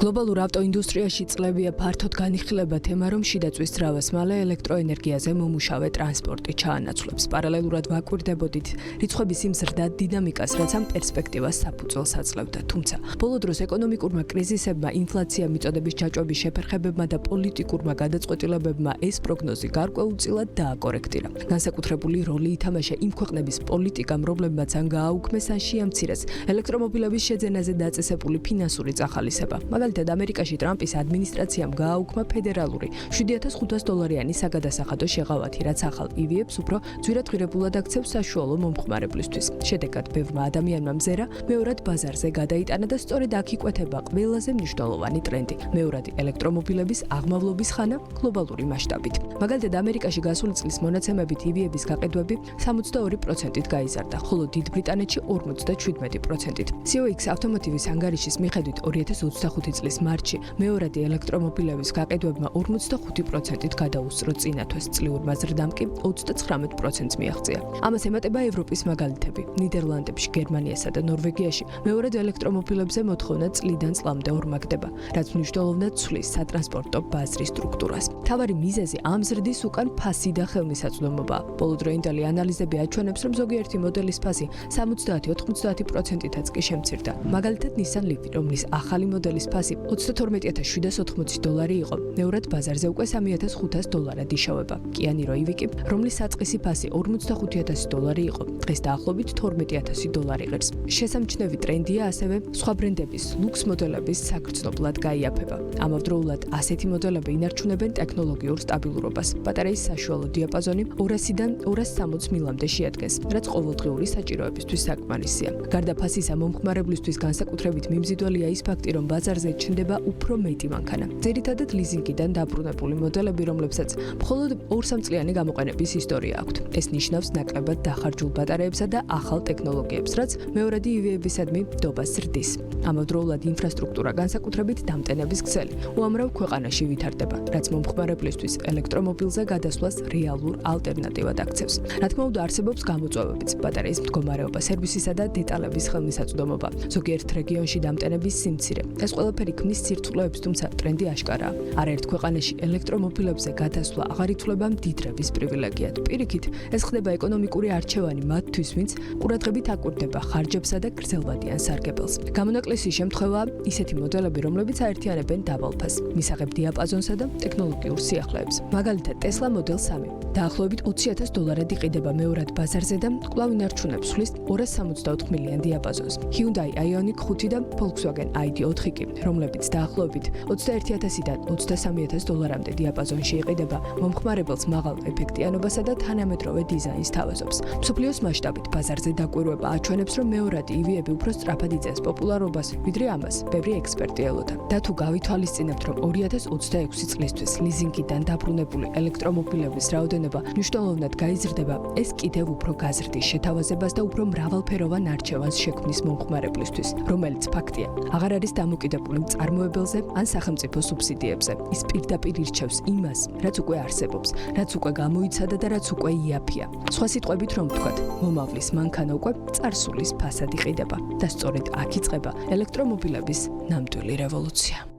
გლობალურ ავტოინდუსტრიაში წლებია ფართოდ განიხილება თემა, რომ შიდაწვის ძრავას მალე ელექტროენერგიაზე მომუშავე ტრანსპორტი ჩაანაცვლებს. პარალელურად ვაკვირდებოდით რიცხვების იმ ზრდა დინამიკას, რაც ამ პერსპექტივას საფუძველს აძლევდა. თუმცა, ბოლო დროს ეკონომიკურმა კრიზისებმა, ინფლაცია მიწოდების ჩაჭვების შეფერხებებმა და პოლიტიკურმა გადაწყვეტილებებმა ეს პროგნოზი გარკვეულწილად დააკორექტირა. განსაკუთრებული როლი ითამაშა იმ ქვეყნების პოლიტიკამ, რომლებმაც ან გააუქმეს, ან შეამცირეს ელექტრომობილების შეძენაზე დაწესებული ფინანსური წახალისება. მაგალითად, ამერიკაში ტრამპის ადმინისტრაციამ გააუქმა ფედერალური $7,500 საგადასახადო შეღავათი, რაც ახალ EV-ებს უფრო ძვირადღირებულად აქცევს საშუალო მომხმარებლისთვის. შედეგად, ბევრმა ადამიანმა მზერა მეორად ბაზარზე გადაიტანა და სწორედ აქ იკვეთება ყველაზე მნიშვნელოვანი ტრენდი: მეორადი ელექტრომობილების აღმავლობის ხანა გლობალური მასშტაბით. მაგალითად, ამერიკაში გასული წლის მონაცემებით EV-ების გაყიდვები 62%-ით გაიზარდა, ხოლო დიდ ბრიტანეთში 57%-ით. COX ავტომოტივის ანგარიშის მიხედვით 2025 წლის მარტში მეორადი ელექტრომობილების გაყიდვებმა 45%-ით გადაუსწრო წინა თვეს, წლიურმა ზრდამ კი 39%-ს მიაღწია. ამას ემატება ევროპის მაგალითები. ნიდერლანდებში, გერმანიასა და ნორვეგიაში მეორად ელექტრომობილებზე მოთხოვნა წლიდან წლამდე ორმაგდება, რაც მნიშვნელოვნად ცვლის სატრანსპორტო ბაზრის სტრუქტურას. მთავარი მიზეზი ამ ზრდის უკან ფასი და ხელმისაწვდომობაა. ბოლოდროინდელი ანალიზები აჩვენებს, რომ ზოგიერთი მოდელის ფასი 70-90%-ით კი შემცირდა. მაგალითად, Nissan Leaf, რომლის ახალი მოდელის ფასი $22,780 იყო, მეორად ბაზარზე უკვე $3,500 იშოვება. Kia Niro EV კი, რომლის საწყისი ფასი $45,000 იყო, დღეს დაახლოებით $12,000 ღირს. შესამჩნევი ტრენდია ასევე სხვა ბრენდების ლუქს მოდელების საგრძნობლად გაიაფება. ამავდროულად, ასეთი მოდელები ინარჩუნებენ ტექნოლოგიურ სტაბილურობას. ბატარეის საშუალო დიაპაზონი 200-დან 260 მილამდე შეადგენს, რაც ყოველდღიური საჭიროებისთვის საკმარისია. გარდა ფასისა, მომხმარებლისთვის განსაკუთრებით მიმზიდველია ის ფაქტი, რომ ბაზარზე ჩნდება უფრო მეტი მანქანა. ძირითადად ლიზინგიდან დაბრუნებული მოდელები, რომლებსაც მხოლოდ 2-3 წლიანი გამოყენების ისტორია აქვთ. ეს ნიშნავს ნაკლებად დახარჯულ ბატარეებსა და ახალ ტექნოლოგიებს, რაც მეორადი EV-ებისადმი დობას ზრდის. ამავდროულად, ინფრასტრუქტურა, განსაკუთრებით დამტენების ქსელი, უამრავ ქვეყანაში ვითარდება, რაც მომხმარებლისთვის ელექტრომობილზე გადასვლას რეალურ ალტერნატივად აქცევს. რა თქმა უნდა, არსებობს გამოწვევებიც: ბატარეის მდგომარეობა, სერვისისა და დეტალების ხელმისაწვდომობა, ზოგიერთ რეგიონში დამტენების სიმცირე. ეს ყველაფერი ქმნის სირთულეებს, თუმცა ტრენდი აშკარაა. არაერთ ქვეყანაში ელექტრომობილებზე გადასვლა აღარ ითვლება მდიდრების პრივილეგიად. პირიქით, ეს ხდება ეკონომიკური არჩევანი მათთვის, ვინც ყურადღებით აკვირდება ხარჯებსა და გრძელვადიან სარგებელს. გამონაკლისი შემთხვევაა ისეთი მოდელები, რომლებიც აერთიანებენ დაბალ ფასს, მისაღებ დიაპაზონსა და ტექნოლოგიურ სიახლეებს. მაგალითად, Tesla Model 3 დაახლოებით $20,000 იყიდება მეორად ბაზარზე და კვლავ ინარჩუნებს სulis $264 მილიან დიაპაზონს. Hyundai Ioniq 5 და Volkswagen ID4 კი, რომლებიც დაახლოებით $21,000-დან $23,000-მდე დიაპაზონში იყიდება, მომხმარებელს მაღალ ეფექტიანობასა და თანამედროვე დიზაინს თავაზობს. მსოფლიოს მასშტაბით ბაზარზე დაკვირვება აჩვენებს, რომ მეორადი EV-ები უფრო სწრაფად იწევს პოპულარობას, ვიდრე ამას ბევრი ექსპერტი ელოდა. და თუ გავითვალისწინებთ, რომ 2026 წლისთვის ლიზინგიდან დაბრუნებული ელექტრომობილების რაოდენობა მნიშვნელოვნად გაიზრდება, ეს კიდევ უფრო გაზრდის შეთავაზებას და უფრო მრავალფეროვან არჩევანს შექმნის მომხმარებლისთვის, რომელიც ფაქტია, აღარ არის დამოკიდებული მწარმოებელზე ან სახელმწიფო სუბსიდიებზე. ის პირდაპირ ირჩევს იმას, რაც უკვე არსებობს, რაც უკვე გამოიცადა და რაც უკვე იაფია. სხვა სიტყვებით რომ ვთქვათ, მომავლის მანქანა უკვე წარსულის ფასად იყიდება და სწორედ აქ იწყება ელექტრომობილების ნამდვილი რევოლუცია.